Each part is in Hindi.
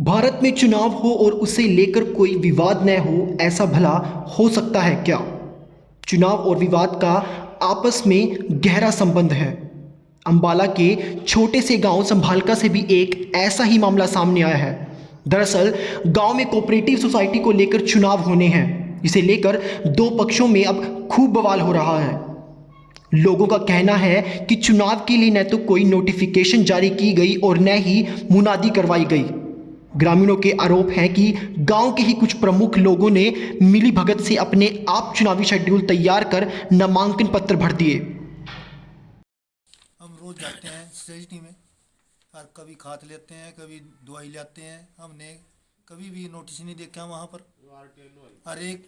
भारत में चुनाव हो और उसे लेकर कोई विवाद न हो, ऐसा भला हो सकता है क्या? चुनाव और विवाद का आपस में गहरा संबंध है। अंबाला के छोटे से गांव संभालका से भी एक ऐसा ही मामला सामने आया है। दरअसल गांव में कोऑपरेटिव सोसाइटी को लेकर चुनाव होने हैं। इसे लेकर दो पक्षों में अब खूब बवाल हो रहा है। लोगों का कहना है कि चुनाव के लिए न तो कोई नोटिफिकेशन जारी की गई और न ही मुनादी करवाई गई। ग्रामीणों के आरोप हैं कि गांव के ही कुछ प्रमुख लोगों ने मिलीभगत से अपने आप चुनावी शेड्यूल तैयार कर नामांकन पत्र भर दिए। हम रोज जाते हैं सोसाइटी में और कभी खाद लेते हैं, कभी दवाई लाते हैं। हमने कभी भी नोटिस नहीं देखा वहाँ पर। और एक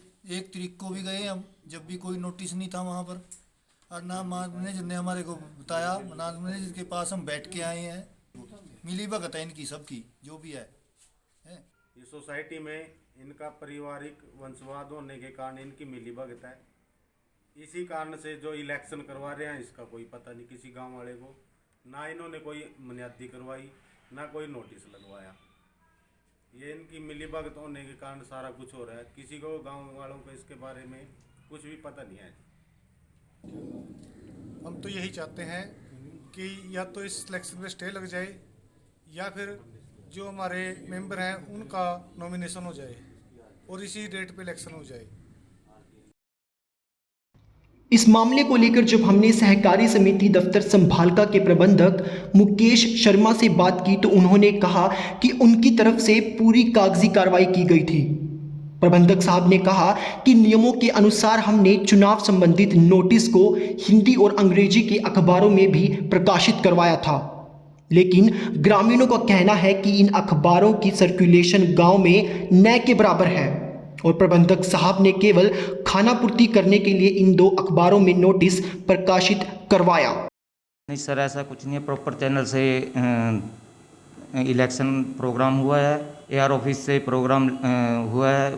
तारीख को भी गए हम, जब भी कोई नोटिस नहीं था वहाँ पर। और ना मैनेजर ने हमारे को बताया, ना मैनेजर के पास हम बैठ के आए हैं। मिली भगत है इनकी सबकी, जो भी है। इस सोसाइटी में इनका पारिवारिक वंशवाद होने के कारण इनकी मिलीभगत है। इसी कारण से जो इलेक्शन करवा रहे हैं इसका कोई पता नहीं किसी गांव वाले को। ना इन्होंने कोई बुनियादी करवाई, ना कोई नोटिस लगवाया। ये इनकी मिलीभगत होने के कारण सारा कुछ हो रहा है। किसी को गांव वालों को इसके बारे में कुछ भी पता नहीं है। हम तो यही चाहते हैं कि या तो इस इलेक्शन में स्टे लग जाए, या फिर जो हमारे मेंबर हैं उनका नॉमिनेशन हो जाए और इसी डेट पे इलेक्शन हो जाए। इस मामले को लेकर जब हमने सहकारी समिति दफ्तर संभालका के प्रबंधक मुकेश शर्मा से बात की तो उन्होंने कहा कि उनकी तरफ से पूरी कागजी कार्रवाई की गई थी। प्रबंधक साहब ने कहा कि नियमों के अनुसार हमने चुनाव संबंधित नोटिस को हिंदी और अंग्रेजी के अखबारों में भी प्रकाशित करवाया था, लेकिन ग्रामीणों का कहना है कि इन अखबारों की सर्कुलेशन गांव में न के बराबर है और प्रबंधक साहब ने केवल खाना पूर्ति करने के लिए इन दो अखबारों में नोटिस प्रकाशित करवाया। नहीं सर, ऐसा कुछ नहीं है। प्रॉपर चैनल से इलेक्शन प्रोग्राम हुआ है, एआर ऑफिस से प्रोग्राम हुआ है।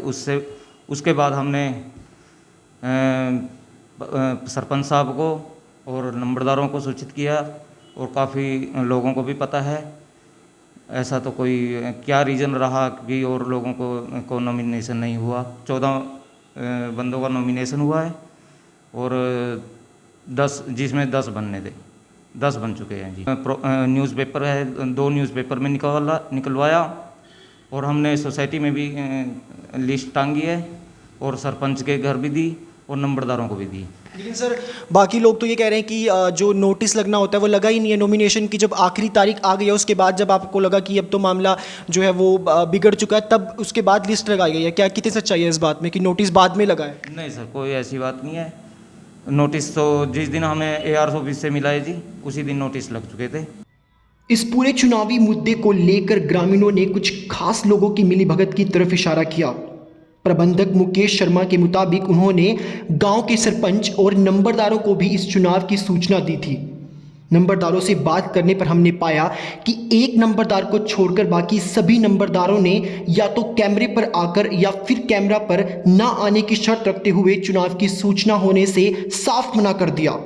उसके बाद हमने सरपंच साहब को और नंबरदारों को सूचित किया और काफ़ी लोगों को भी पता है। ऐसा तो कोई क्या रीज़न रहा कि और लोगों को नॉमिनेशन नहीं हुआ। 14 बंदों का नॉमिनेशन हुआ है और 10 जिसमें 10 बनने थे, 10 बन चुके हैं जी। न्यूज़पेपर है, 2 न्यूज़पेपर में निकलवाया और हमने सोसाइटी में भी लिस्ट टांगी है और सरपंच के घर भी दी और नंबरदारों को भी दी। लेकिन सर बाकी लोग तो ये कह रहे हैं कि जो नोटिस लगना होता है वो लगा ही नहीं है नॉमिनेशन की। जब आखिरी तारीख आ गई है उसके बाद जब आपको लगा कि अब तो मामला जो है वो बिगड़ चुका है, तब उसके बाद लिस्ट लगाई गई है। क्या कितनी सच्चाई है इस बात में कि नोटिस बाद में लगा है? नहीं सर, कोई ऐसी बात नहीं है। नोटिस तो जिस दिन हमें एआर ऑफिस से मिला है जी, उसी दिन नोटिस लग चुके थे। इस पूरे चुनावी मुद्दे को लेकर ग्रामीणों ने कुछ खास लोगों की मिलीभगत की तरफ इशारा किया। प्रबंधक मुकेश शर्मा के मुताबिक उन्होंने गांव के सरपंच और नंबरदारों को भी इस चुनाव की सूचना दी थी। नंबरदारों से बात करने पर हमने पाया कि एक नंबरदार को छोड़कर बाकी सभी नंबरदारों ने या तो कैमरे पर आकर या फिर कैमरा पर ना आने की शर्त रखते हुए चुनाव की सूचना होने से साफ मना कर दिया।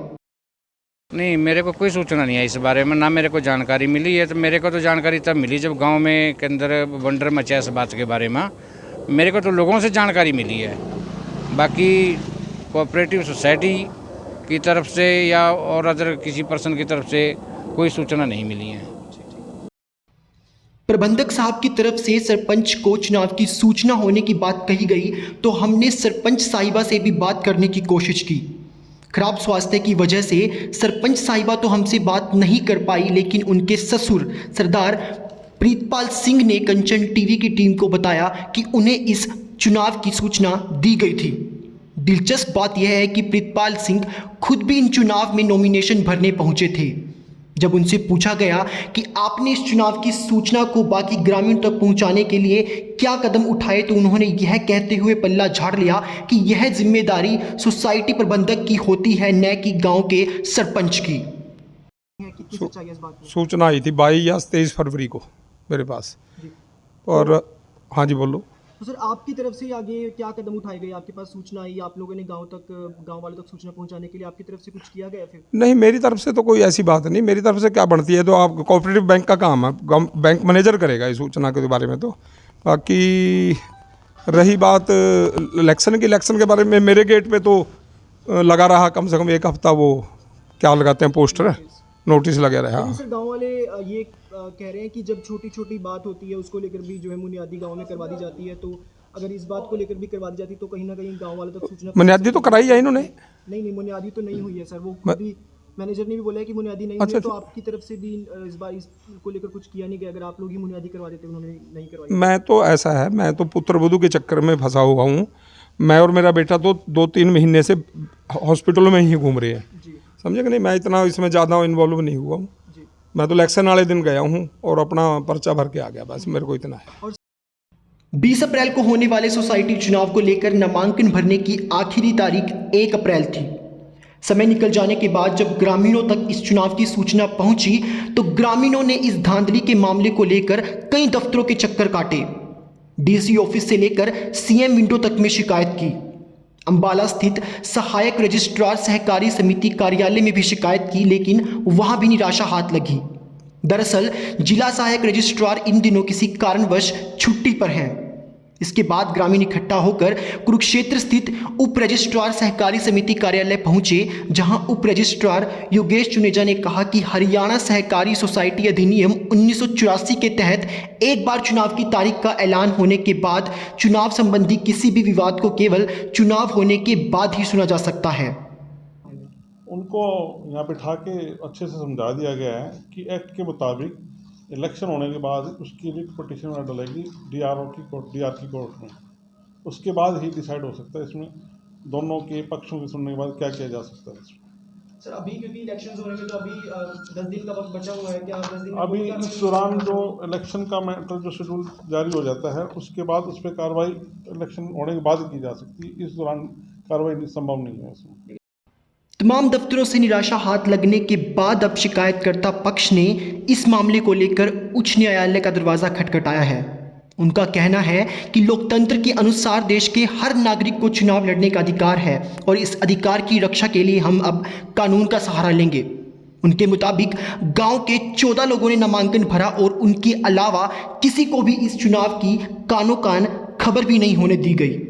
नहीं, मेरे को कोई सूचना नहीं है इस बारे में, ना मेरे को जानकारी मिली है। तो मेरे को तो जानकारी तब मिली जब गांव में के अंदर वंडर मचा इस बात के बारे में। मेरे को तो लोगों से जानकारी मिली है, बाकी कोऑपरेटिव सोसाइटी की तरफ से या और अदर किसी पर्सन की तरफ से कोई सूचना नहीं मिली है। प्रबंधक साहब की तरफ से सरपंच को चुनाव की सूचना होने की बात कही गई तो हमने सरपंच साहिबा से भी बात करने की कोशिश की। खराब स्वास्थ्य की वजह से सरपंच साहिबा तो हमसे बात नहीं कर पाई, लेकिन उनके ससुर सरदार प्रीतपाल सिंह ने कंचन टीवी की टीम को बताया कि उन्हें इस चुनाव की सूचना दी गई थी। दिलचस्प बात यह है कि प्रीतपाल सिंह खुद भी इन चुनाव में नॉमिनेशन भरने पहुंचे थे। जब उनसे पूछा गया कि आपने इस चुनाव की सूचना को बाकी ग्रामीण तक पहुंचाने के लिए क्या कदम उठाए तो उन्होंने यह कहते हुए पल्ला झाड़ लिया कि यह जिम्मेदारी सोसाइटी प्रबंधक की होती है, न कि गांव के सरपंच की। सूचना आई थी 22 या 23 फरवरी को मेरे पास। और हाँ जी बोलो। तो सर आपकी तरफ से आगे क्या कदम उठाए गए? आपके पास सूचना आई, आप लोगों ने गांव वालों तक सूचना पहुंचाने के लिए आपकी तरफ से कुछ किया गया फिर? नहीं, मेरी तरफ से तो कोई ऐसी बात नहीं। मेरी तरफ से क्या बनती है तो आप कोऑपरेटिव बैंक का काम है, बैंक मैनेजर करेगा इस सूचना के बारे में। तो बाकी रही बात इलेक्शन के बारे में, मेरे गेट पे तो लगा रहा कम से कम 1 हफ्ता, वो क्या लगाते हैं पोस्टर, नोटिस लगे रहा। लेकिन सर गांव वाले ये कह रहे हैं कि जब छोटी छोटी बात होती है उसको लेकर भी जो है बुनियादी गांव में करवा दी जाती है, तो अगर इस बात को लेकर भी करवा दी जाती तो कहीं ना कहीं गांव वालों तक सूचना बुनियादी तो कराई है इन्होंने। नहीं बुनियादी तो नहीं हुई है सर, वो खुद भी मैनेजर ने भी बोला है कि बुनियादी नहीं हुई है। तो आपकी तरफ से भी इस बार इसको लेकर कुछ किया नहीं गया? अगर आप लोग ही बुनियादी करवा देते, उन्होंने नहीं करवाई। मैं तो ऐसा है, मैं तो पुत्र वधू के चक्कर में फंसा हुआ हूँ। मैं और मेरा बेटा तो 2-3 महीने से हॉस्पिटलों में ही घूम रहे हैं, समझे कि नहीं। मैं इतना इसमें ज़्यादा इन्वॉल्व नहीं हुआ हूँ। मैं तो इलेक्शन वाले दिन गया हूँ और अपना पर्चा भर के आ गया, बस मेरे को इतना है। 20 अप्रैल को होने वाले सोसाइटी चुनाव को लेकर नामांकन भरने की आखिरी तारीख 1 अप्रैल थी। समय निकल जाने के बाद जब ग्रामीणों तक इस चुनाव की सूचना पहुंची तो ग्रामीणों ने इस धांधली के मामले को लेकर कई दफ्तरों के चक्कर काटे। डीसी ऑफिस से लेकर सीएम विंडो तक में शिकायत की। अंबाला स्थित सहायक रजिस्ट्रार सहकारी समिति कार्यालय में भी शिकायत की, लेकिन वहां भी निराशा हाथ लगी। दरअसल जिला सहायक रजिस्ट्रार इन दिनों किसी कारणवश छुट्टी पर हैं। इसके बाद ग्रामीण इकट्ठा होकर कुरुक्षेत्र स्थित उप रजिस्ट्रार सहकारी समिति कार्यालय पहुंचे, जहां उप रजिस्ट्रार योगेश चुनेजा ने कहा कि हरियाणा सहकारी सोसाइटी अधिनियम 1984 के तहत एक बार चुनाव की तारीख का ऐलान होने के बाद चुनाव संबंधी किसी भी विवाद को केवल चुनाव होने के बाद ही सुना जा सकता है। उनको यहाँ बिठा के अच्छे से समझा दिया गया है कि एक्ट के मुताबिक इलेक्शन होने के बाद उसकी रिट पिटीशन में डलेगी डीआर की कोर्ट में। उसके बाद ही डिसाइड हो सकता है इसमें दोनों के पक्षों की सुनने के बाद क्या किया जा सकता है इसमें। सर अभी क्योंकि इलेक्शंस हो रहे हैं तो अभी 10 दिन का वक्त बचा हुआ है, क्या 10 दिन अभी इस दौरान जो इलेक्शन का मैटर जो शेड्यूल जारी हो जाता है उसके बाद उस पर कार्रवाई इलेक्शन होने के बाद की जा सकती है। इस दौरान कार्रवाई संभव नहीं है इसमें। तमाम दफ्तरों से निराशा हाथ लगने के बाद अब शिकायतकर्ता पक्ष ने इस मामले को लेकर उच्च न्यायालय का दरवाजा खटखटाया है। उनका कहना है कि लोकतंत्र के अनुसार देश के हर नागरिक को चुनाव लड़ने का अधिकार है और इस अधिकार की रक्षा के लिए हम अब कानून का सहारा लेंगे। उनके मुताबिक गांव के 14 लोगों ने नामांकन भरा और उनके अलावा किसी को भी इस चुनाव की कानो कान खबर भी नहीं होने दी गई।